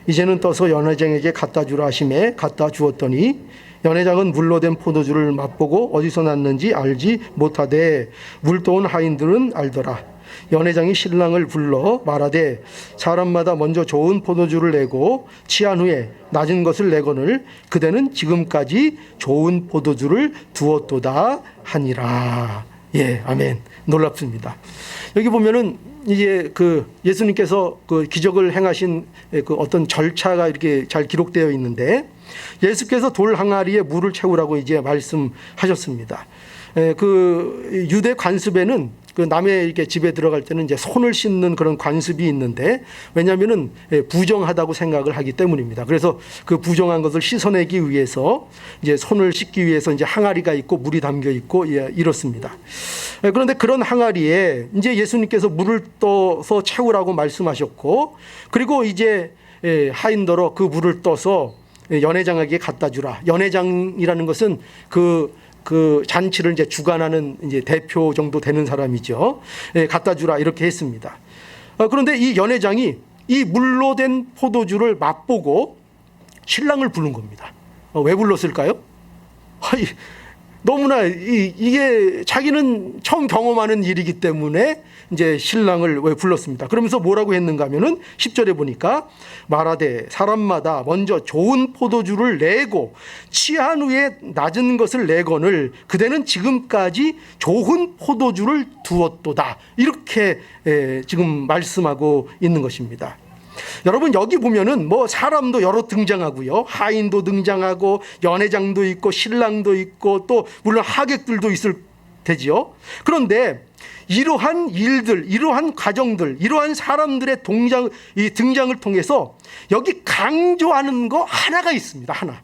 이제는 떠서 연회장에게 갖다 주라 하심에 갖다 주었더니 연회장은 물로 된 포도주를 맛보고 어디서 났는지 알지 못하되 물도온 하인들은 알더라. 연회장이 신랑을 불러 말하되 사람마다 먼저 좋은 포도주를 내고 취한 후에 낮은 것을 내거늘 그대는 지금까지 좋은 포도주를 두었도다 하니라. 예, 아멘. 놀랍습니다. 여기 보면은 이제 그 예수님께서 그 기적을 행하신 그 어떤 절차가 이렇게 잘 기록되어 있는데 예수께서 돌 항아리에 물을 채우라고 이제 말씀하셨습니다. 그 유대 관습에는 그 남의 이렇게 집에 들어갈 때는 이제 손을 씻는 그런 관습이 있는데 왜냐하면은 부정하다고 생각을 하기 때문입니다. 그래서 그 부정한 것을 씻어내기 위해서 이제 손을 씻기 위해서 이제 항아리가 있고 물이 담겨 있고 이렇습니다. 그런데 그런 항아리에 이제 예수님께서 물을 떠서 채우라고 말씀하셨고 그리고 이제 하인더러 그 물을 떠서 연회장에게 갖다 주라. 연회장이라는 것은 그 잔치를 이제 주관하는 이제 대표 정도 되는 사람이죠. 갖다 주라 이렇게 했습니다. 그런데 이 연회장이 이 물로 된 포도주를 맛보고 신랑을 부른 겁니다. 왜 불렀을까요? 너무나 이게 자기는 처음 경험하는 일이기 때문에 이제 신랑을 왜 불렀습니다. 그러면서 뭐라고 했는가 하면은 10절에 보니까 말하되 사람마다 먼저 좋은 포도주를 내고 취한 후에 낮은 것을 내거늘 그대는 지금까지 좋은 포도주를 두었도다. 이렇게 지금 말씀하고 있는 것입니다. 여러분 여기 보면은 뭐 사람도 여러 등장하고요. 하인도 등장하고 연회장도 있고 신랑도 있고 또 물론 하객들도 있을 테지요. 그런데 이러한 일들, 이러한 과정들, 이러한 사람들의 등장을 통해서 여기 강조하는 거 하나가 있습니다. 하나.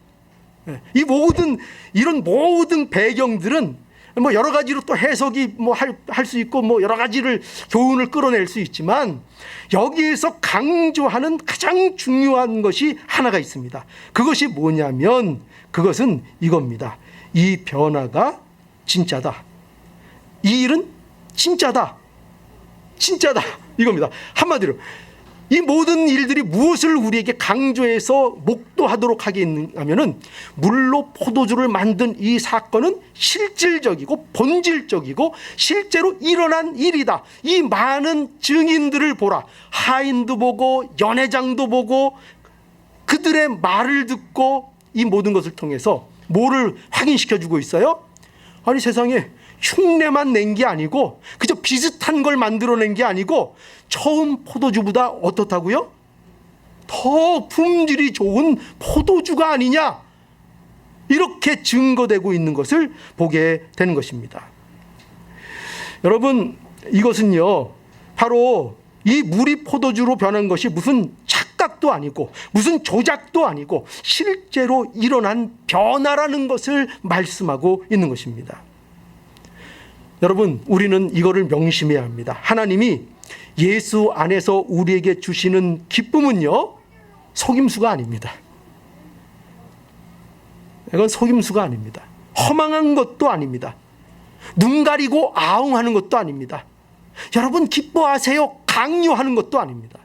이런 모든 배경들은 뭐 여러 가지로 또 해석이 뭐 할 수 있고 뭐 여러 가지를 교훈을 끌어낼 수 있지만 여기에서 강조하는 가장 중요한 것이 하나가 있습니다. 그것이 뭐냐면 그것은 이겁니다. 이 변화가 진짜다. 이 일은 진짜다. 진짜다. 이겁니다. 한마디로 이 모든 일들이 무엇을 우리에게 강조해서 목도하도록 하겠느냐면은 물로 포도주를 만든 이 사건은 실질적이고 본질적이고 실제로 일어난 일이다. 이 많은 증인들을 보라. 하인도 보고 연회장도 보고 그들의 말을 듣고 이 모든 것을 통해서 뭐를 확인시켜주고 있어요? 아니 세상에 흉내만 낸 게 아니고 그저 비슷한 걸 만들어낸 게 아니고 처음 포도주보다 어떻다고요? 더 품질이 좋은 포도주가 아니냐, 이렇게 증거되고 있는 것을 보게 되는 것입니다. 여러분, 이것은요 바로 이 물이 포도주로 변한 것이 무슨 착각도 아니고 무슨 조작도 아니고 실제로 일어난 변화라는 것을 말씀하고 있는 것입니다. 여러분, 우리는 이거를 명심해야 합니다. 하나님이 예수 안에서 우리에게 주시는 기쁨은요 속임수가 아닙니다. 이건 속임수가 아닙니다. 허망한 것도 아닙니다. 눈 가리고 아웅하는 것도 아닙니다. 여러분 기뻐하세요 강요하는 것도 아닙니다.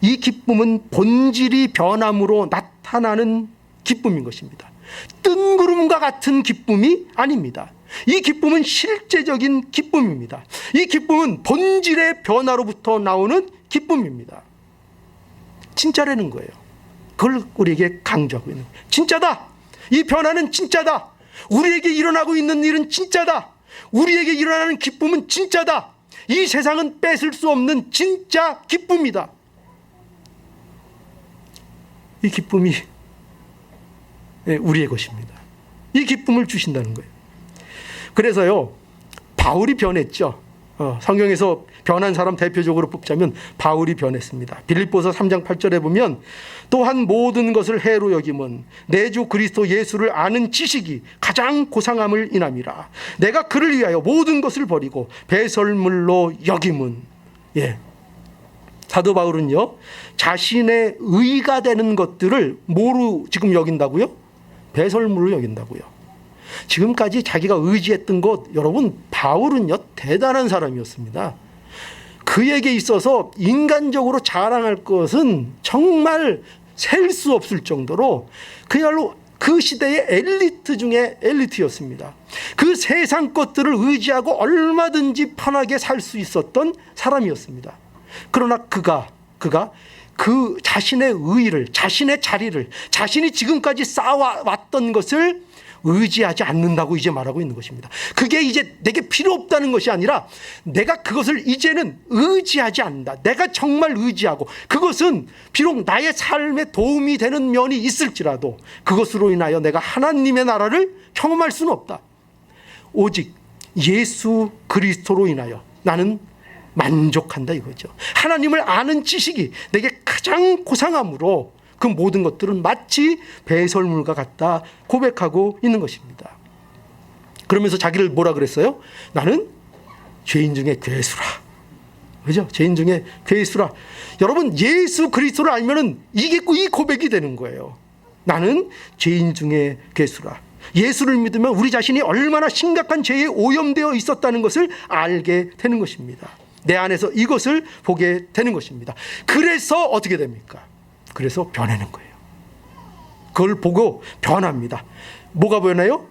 이 기쁨은 본질이 변함으로 나타나는 기쁨인 것입니다. 뜬구름과 같은 기쁨이 아닙니다. 이 기쁨은 실제적인 기쁨입니다. 이 기쁨은 본질의 변화로부터 나오는 기쁨입니다. 진짜라는 거예요. 그걸 우리에게 강조하고 있는 거예요. 진짜다. 이 변화는 진짜다. 우리에게 일어나고 있는 일은 진짜다. 우리에게 일어나는 기쁨은 진짜다. 이 세상은 뺏을 수 없는 진짜 기쁨이다. 이 기쁨이 우리의 것입니다. 이 기쁨을 주신다는 거예요. 그래서요 바울이 변했죠. 성경에서 변한 사람 대표적으로 뽑자면 바울이 변했습니다. 빌립보서 3장 8절에 보면 또한 모든 것을 해로 여김은 내 주 그리스도 예수를 아는 지식이 가장 고상함을 인함이라. 내가 그를 위하여 모든 것을 버리고 배설물로 여김은. 사도 바울은요 자신의 의가 되는 것들을 뭐로 지금 여긴다고요? 배설물로 여긴다고요. 지금까지 자기가 의지했던 것, 여러분 바울은요 대단한 사람이었습니다. 그에게 있어서 인간적으로 자랑할 것은 정말 셀 수 없을 정도로 그야말로 그 시대의 엘리트 중에 엘리트였습니다. 그 세상 것들을 의지하고 얼마든지 편하게 살 수 있었던 사람이었습니다. 그러나 그가 그 자신의 의의를, 자신의 자리를, 자신이 지금까지 쌓아왔던 것을 의지하지 않는다고 이제 말하고 있는 것입니다. 그게 이제 내게 필요 없다는 것이 아니라 내가 그것을 이제는 의지하지 않는다. 내가 정말 의지하고 그것은 비록 나의 삶에 도움이 되는 면이 있을지라도 그것으로 인하여 내가 하나님의 나라를 경험할 수는 없다. 오직 예수 그리스도로 인하여 나는 만족한다 이거죠. 하나님을 아는 지식이 내게 가장 고상함으로 그 모든 것들은 마치 배설물과 같다 고백하고 있는 것입니다. 그러면서 자기를 뭐라 그랬어요? 나는 죄인 중에 괴수라. 그죠? 죄인 중에 괴수라. 여러분 예수 그리스도를 알면은 이게 이 고백이 되는 거예요. 나는 죄인 중에 괴수라. 예수를 믿으면 우리 자신이 얼마나 심각한 죄에 오염되어 있었다는 것을 알게 되는 것입니다. 내 안에서 이것을 보게 되는 것입니다. 그래서 어떻게 됩니까? 그래서 변하는 거예요. 그걸 보고 변합니다. 뭐가 변해요?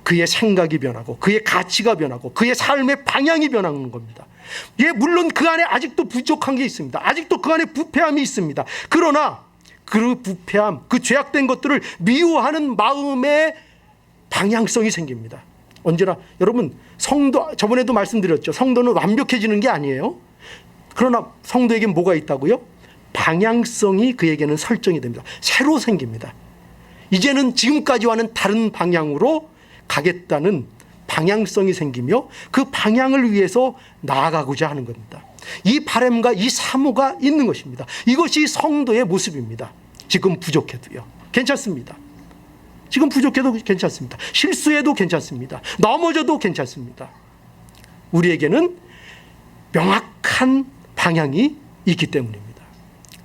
그의 생각이 변하고 그의 가치가 변하고 그의 삶의 방향이 변하는 겁니다. 물론 그 안에 아직도 부족한 게 있습니다. 아직도 그 안에 부패함이 있습니다. 그러나 그 부패함, 그 죄악된 것들을 미워하는 마음의 방향성이 생깁니다. 언제나 여러분 성도, 저번에도 말씀드렸죠. 성도는 완벽해지는 게 아니에요. 그러나 성도에겐 뭐가 있다고요? 방향성이 그에게는 설정이 됩니다. 새로 생깁니다. 이제는 지금까지와는 다른 방향으로 가겠다는 방향성이 생기며 그 방향을 위해서 나아가고자 하는 겁니다. 이 바람과 이 사모가 있는 것입니다. 이것이 성도의 모습입니다. 지금 부족해도요. 괜찮습니다. 지금 부족해도 괜찮습니다. 실수해도 괜찮습니다. 넘어져도 괜찮습니다. 우리에게는 명확한 방향이 있기 때문입니다.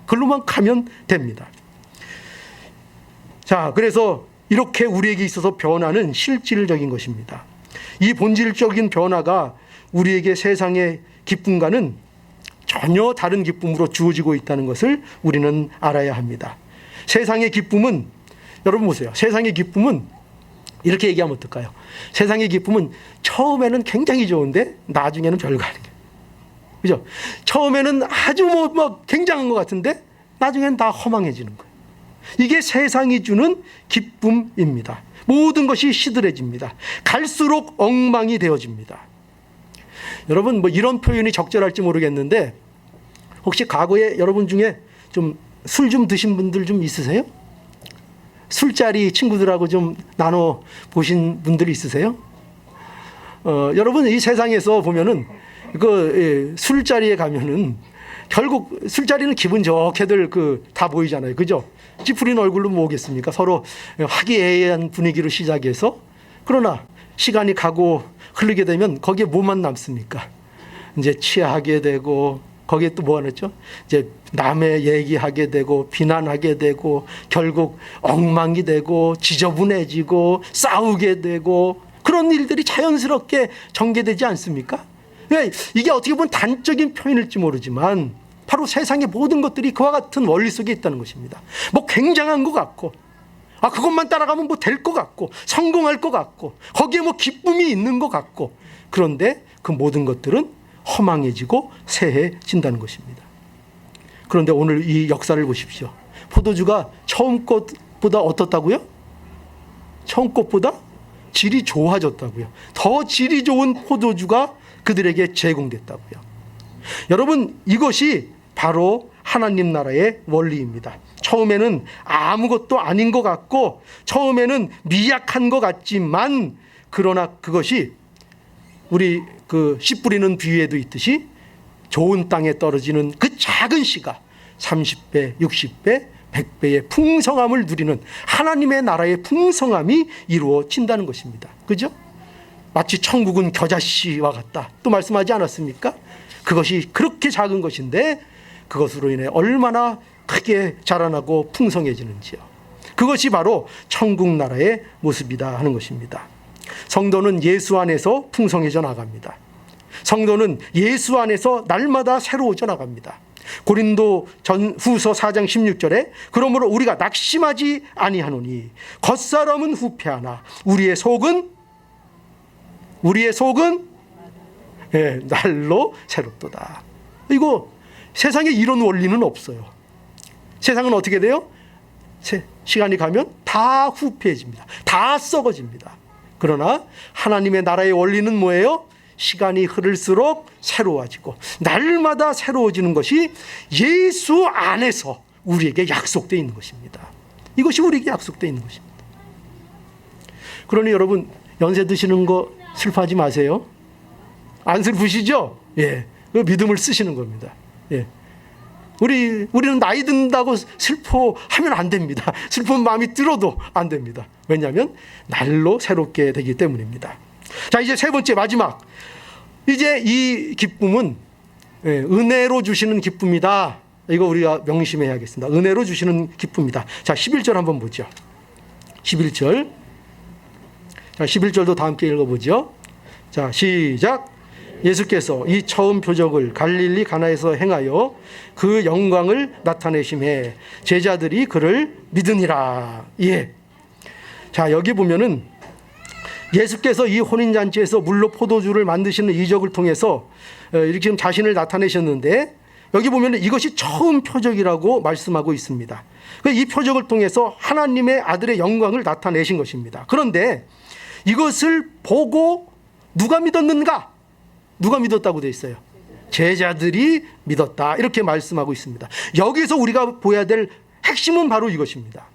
그걸로만 가면 됩니다. 자, 그래서 이렇게 우리에게 있어서 변화는 실질적인 것입니다. 이 본질적인 변화가 우리에게 세상의 기쁨과는 전혀 다른 기쁨으로 주어지고 있다는 것을 우리는 알아야 합니다. 세상의 기쁨은, 여러분 보세요. 세상의 기쁨은 이렇게 얘기하면 어떨까요? 세상의 기쁨은 처음에는 굉장히 좋은데 나중에는 별거 아니에요. 그죠? 처음에는 아주 뭐 굉장한 것 같은데 나중에는 다 허망해지는 거예요. 이게 세상이 주는 기쁨입니다. 모든 것이 시들해집니다. 갈수록 엉망이 되어집니다. 여러분, 뭐 이런 표현이 적절할지 모르겠는데 혹시 과거에 여러분 중에 좀 술 좀 드신 분들 좀 있으세요? 술자리 친구들하고 좀 나눠 보신 분들 있으세요? 여러분, 이 세상에서 보면은 술자리에 가면은 결국 술자리는 기분 좋게들 다 보이잖아요. 그죠? 찌푸린 얼굴로 모으겠습니까? 서로 화기애애한 분위기로 시작해서, 그러나 시간이 가고 흐르게 되면 거기에 뭐만 남습니까? 이제 취하게 되고, 거기에 또 뭐가 났죠? 이제 남의 얘기하게 되고, 비난하게 되고, 결국 엉망이 되고, 지저분해지고, 싸우게 되고, 그런 일들이 자연스럽게 전개되지 않습니까? 이게 어떻게 보면 단적인 표현일지 모르지만 바로 세상의 모든 것들이 그와 같은 원리 속에 있다는 것입니다. 뭐 굉장한 것 같고, 그것만 따라가면 뭐 될 것 같고, 성공할 것 같고, 거기에 뭐 기쁨이 있는 것 같고, 그런데 그 모든 것들은 허망해지고 새해진다는 것입니다. 그런데 오늘 이 역사를 보십시오. 포도주가 처음 꽃보다 어떻다고요? 처음 꽃보다 질이 좋아졌다고요. 더 질이 좋은 포도주가 그들에게 제공됐다고요. 여러분, 이것이 바로 하나님 나라의 원리입니다. 처음에는 아무것도 아닌 것 같고, 처음에는 미약한 것 같지만, 그러나 그것이 우리 씨 뿌리는 비유에도 있듯이 좋은 땅에 떨어지는 그 작은 씨가 30배, 60배, 100배의 풍성함을 누리는 하나님의 나라의 풍성함이 이루어진다는 것입니다. 그죠? 마치 천국은 겨자씨와 같다, 또 말씀하지 않았습니까? 그것이 그렇게 작은 것인데 그것으로 인해 얼마나 크게 자라나고 풍성해지는지요. 그것이 바로 천국 나라의 모습이다 하는 것입니다. 성도는 예수 안에서 풍성해져 나갑니다. 성도는 예수 안에서 날마다 새로워져 나갑니다. 고린도 후서 4장 16절에 그러므로 우리가 낙심하지 아니하노니 겉사람은 후패하나 우리의 속은 날로 새롭도다. 이거 세상에 이런 원리는 없어요. 세상은 어떻게 돼요? 시간이 가면 다 후패해집니다. 다 썩어집니다. 그러나 하나님의 나라의 원리는 뭐예요? 시간이 흐를수록 새로워지고 날마다 새로워지는 것이 예수 안에서 우리에게 약속되어 있는 것입니다. 이것이 우리에게 약속되어 있는 것입니다. 그러니 여러분, 연세 드시는 거 슬퍼하지 마세요. 안 슬프시죠? 예, 그 믿음을 쓰시는 겁니다. 예. 우리는 나이 든다고 슬퍼하면 안 됩니다. 슬픈 마음이 들어도 안 됩니다. 왜냐하면 날로 새롭게 되기 때문입니다. 자, 이제 세 번째, 마지막. 이제 이 기쁨은 은혜로 주시는 기쁨이다. 이거 우리가 명심해야겠습니다. 은혜로 주시는 기쁨이다. 자, 11절 한번 보죠. 11절. 자, 11절도 다 함께 읽어보죠. 자, 시작. 예수께서 이 처음 표적을 갈릴리 가나에서 행하여 그 영광을 나타내심에 제자들이 그를 믿으니라. 예. 자, 여기 보면은 예수께서 이 혼인잔치에서 물로 포도주를 만드시는 이적을 통해서 이렇게 지금 자신을 나타내셨는데, 여기 보면은 이것이 처음 표적이라고 말씀하고 있습니다. 이 표적을 통해서 하나님의 아들의 영광을 나타내신 것입니다. 그런데 이것을 보고 누가 믿었는가? 누가 믿었다고 되어 있어요? 제자들이 믿었다, 이렇게 말씀하고 있습니다. 여기서 우리가 보아야 될 핵심은 바로 이것입니다.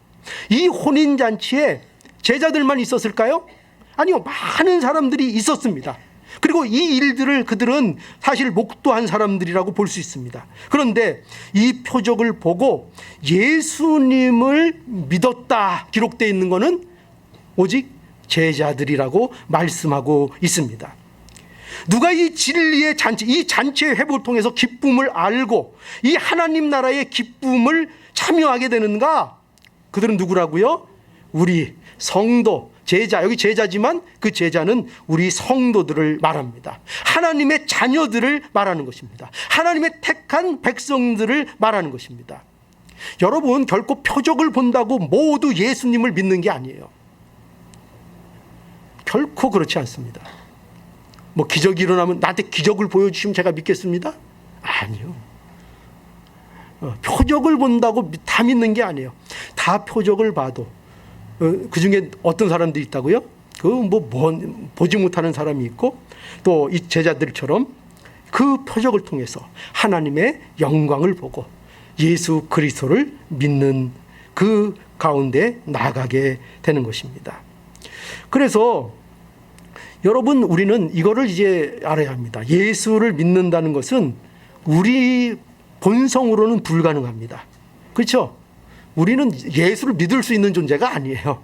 이 혼인잔치에 제자들만 있었을까요? 아니요, 많은 사람들이 있었습니다. 그리고 이 일들을 그들은 사실 목도한 사람들이라고 볼 수 있습니다. 그런데 이 표적을 보고 예수님을 믿었다 기록되어 있는 것은 오직 제자들이라고 말씀하고 있습니다. 누가 이 진리의 잔치, 이 잔치의 회복을 통해서 기쁨을 알고 이 하나님 나라의 기쁨을 참여하게 되는가? 그들은 누구라고요? 우리 성도, 제자, 여기 제자지만 그 제자는 우리 성도들을 말합니다. 하나님의 자녀들을 말하는 것입니다. 하나님의 택한 백성들을 말하는 것입니다. 여러분, 결코 표적을 본다고 모두 예수님을 믿는 게 아니에요. 결코 그렇지 않습니다. 뭐 기적이 일어나면 나한테 기적을 보여주시면 제가 믿겠습니다? 아니요. 표적을 본다고 다 믿는 게 아니에요. 다 표적을 봐도 그 중에 어떤 사람들이 있다고요? 보지 못하는 사람이 있고 또 이 제자들처럼 그 표적을 통해서 하나님의 영광을 보고 예수 그리스도를 믿는 그 가운데 나가게 되는 것입니다. 그래서 여러분, 우리는 이거를 이제 알아야 합니다. 예수를 믿는다는 것은 우리 본성으로는 불가능합니다. 그렇죠? 우리는 예수를 믿을 수 있는 존재가 아니에요.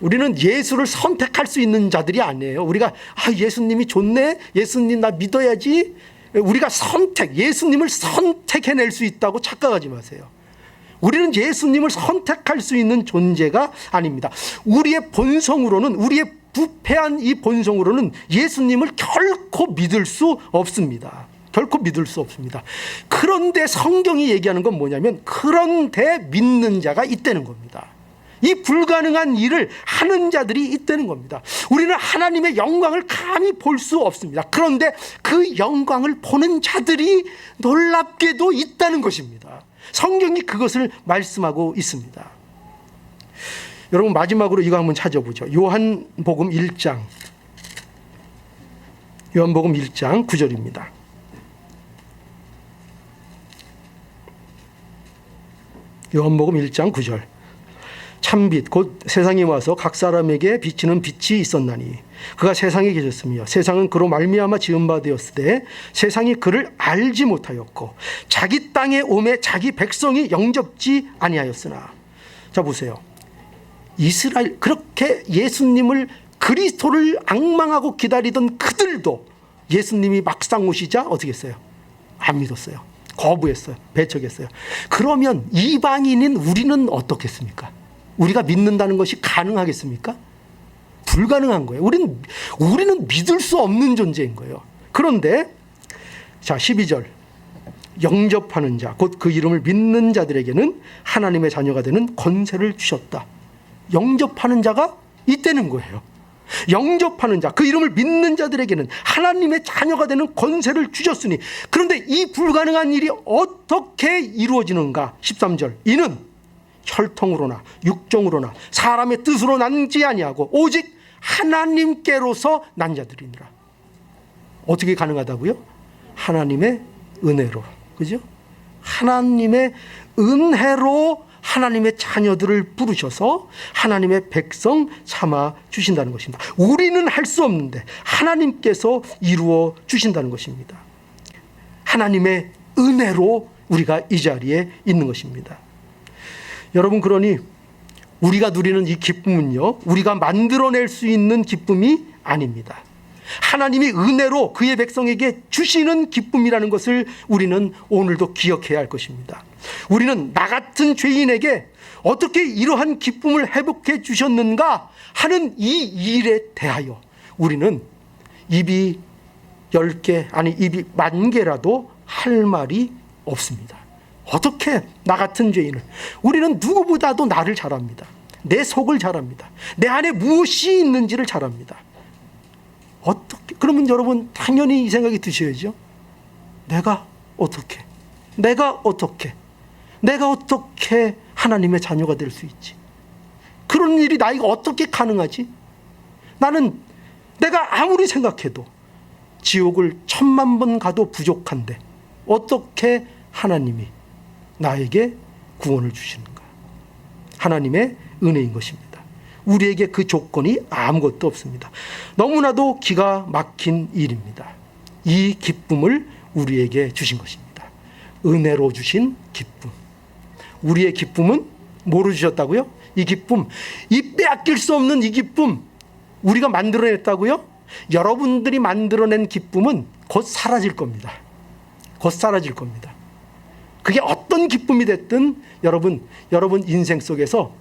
우리는 예수를 선택할 수 있는 자들이 아니에요. 우리가 예수님이 좋네, 예수님 나 믿어야지, 우리가 예수님을 선택해낼 수 있다고 착각하지 마세요. 우리는 예수님을 선택할 수 있는 존재가 아닙니다. 우리의 본성으로는, 우리의 부패한 이 본성으로는 예수님을 결코 믿을 수 없습니다. 결코 믿을 수 없습니다. 그런데 성경이 얘기하는 건 뭐냐면, 그런데 믿는 자가 있다는 겁니다. 이 불가능한 일을 하는 자들이 있다는 겁니다. 우리는 하나님의 영광을 감히 볼 수 없습니다. 그런데 그 영광을 보는 자들이 놀랍게도 있다는 것입니다. 성경이 그것을 말씀하고 있습니다. 여러분, 마지막으로 이거 한번 찾아보죠. 요한복음 1장 9절입니다. 요한복음 1장 9절. 참빛 곧 세상에 와서 각 사람에게 비치는 빛이 있었나니 그가 세상에 계셨으며 세상은 그로 말미암아 지은 바 되었으되 세상이 그를 알지 못하였고 자기 땅에 오매 자기 백성이 영접지 아니하였으나. 자, 보세요. 이스라엘, 그렇게 예수님을, 그리스도를 앙망하고 기다리던 그들도 예수님이 막상 오시자 어떻게 했어요? 안 믿었어요. 거부했어요. 배척했어요. 그러면 이방인인 우리는 어떻겠습니까? 우리가 믿는다는 것이 가능하겠습니까? 불가능한 거예요. 우리는 믿을 수 없는 존재인 거예요. 그런데 자, 12절. 영접하는 자, 곧 그 이름을 믿는 자들에게는 하나님의 자녀가 되는 권세를 주셨다. 영접하는 자가 있다는 거예요. 영접하는 자, 그 이름을 믿는 자들에게는 하나님의 자녀가 되는 권세를 주셨으니. 그런데 이 불가능한 일이 어떻게 이루어지는가? 13절. 이는 혈통으로나 육정으로나 사람의 뜻으로 난지 아니하고 오직 하나님께로서 난 자들이니라. 어떻게 가능하다고요? 하나님의 은혜로. 그죠? 하나님의 은혜로 하나님의 자녀들을 부르셔서 하나님의 백성 삼아 주신다는 것입니다. 우리는 할 수 없는데 하나님께서 이루어 주신다는 것입니다. 하나님의 은혜로 우리가 이 자리에 있는 것입니다. 여러분, 그러니 우리가 누리는 이 기쁨은요, 우리가 만들어낼 수 있는 기쁨이 아닙니다. 하나님이 은혜로 그의 백성에게 주시는 기쁨이라는 것을 우리는 오늘도 기억해야 할 것입니다. 우리는 나 같은 죄인에게 어떻게 이러한 기쁨을 회복해 주셨는가 하는 이 일에 대하여 우리는 입이 10개, 아니 입이 10,000개라도 할 말이 없습니다. 어떻게 나 같은 죄인을, 우리는 누구보다도 나를 잘 압니다. 내 속을 잘 압니다. 내 안에 무엇이 있는지를 잘 압니다. 어떻게, 그러면 여러분 당연히 이 생각이 드셔야죠. 내가 어떻게 하나님의 자녀가 될 수 있지? 그런 일이 나에게 어떻게 가능하지? 나는 내가 아무리 생각해도 지옥을 10,000,000번 가도 부족한데 어떻게 하나님이 나에게 구원을 주시는가? 하나님의 은혜인 것입니다. 우리에게 그 조건이 아무것도 없습니다. 너무나도 기가 막힌 일입니다. 이 기쁨을 우리에게 주신 것입니다. 은혜로 주신 기쁨. 우리의 기쁨은 뭐로 주셨다고요? 이 기쁨, 이 빼앗길 수 없는 이 기쁨 우리가 만들어냈다고요? 여러분들이 만들어낸 기쁨은 곧 사라질 겁니다. 곧 사라질 겁니다. 그게 어떤 기쁨이 됐든 여러분 인생 속에서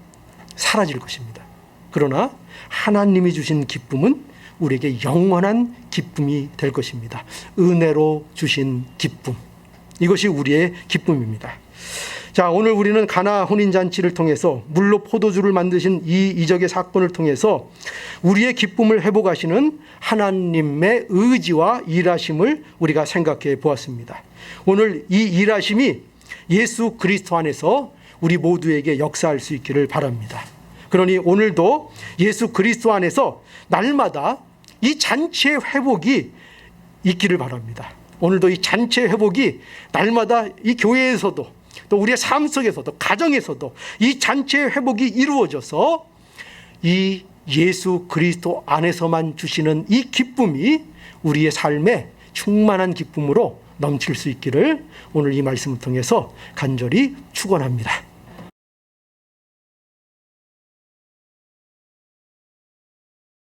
사라질 것입니다. 그러나 하나님이 주신 기쁨은 우리에게 영원한 기쁨이 될 것입니다. 은혜로 주신 기쁨. 이것이 우리의 기쁨입니다. 자, 오늘 우리는 가나 혼인잔치를 통해서 물로 포도주를 만드신 이 이적의 사건을 통해서 우리의 기쁨을 회복하시는 하나님의 의지와 일하심을 우리가 생각해 보았습니다. 오늘 이 일하심이 예수 그리스도 안에서 우리 모두에게 역사할 수 있기를 바랍니다. 그러니 오늘도 예수 그리스도 안에서 날마다 이 잔치의 회복이 있기를 바랍니다. 오늘도 이 잔치의 회복이 날마다 이 교회에서도 또 우리의 삶 속에서도 가정에서도 이 잔치의 회복이 이루어져서 이 예수 그리스도 안에서만 주시는 이 기쁨이 우리의 삶에 충만한 기쁨으로 넘칠 수 있기를 오늘 이 말씀을 통해서 간절히 축원합니다.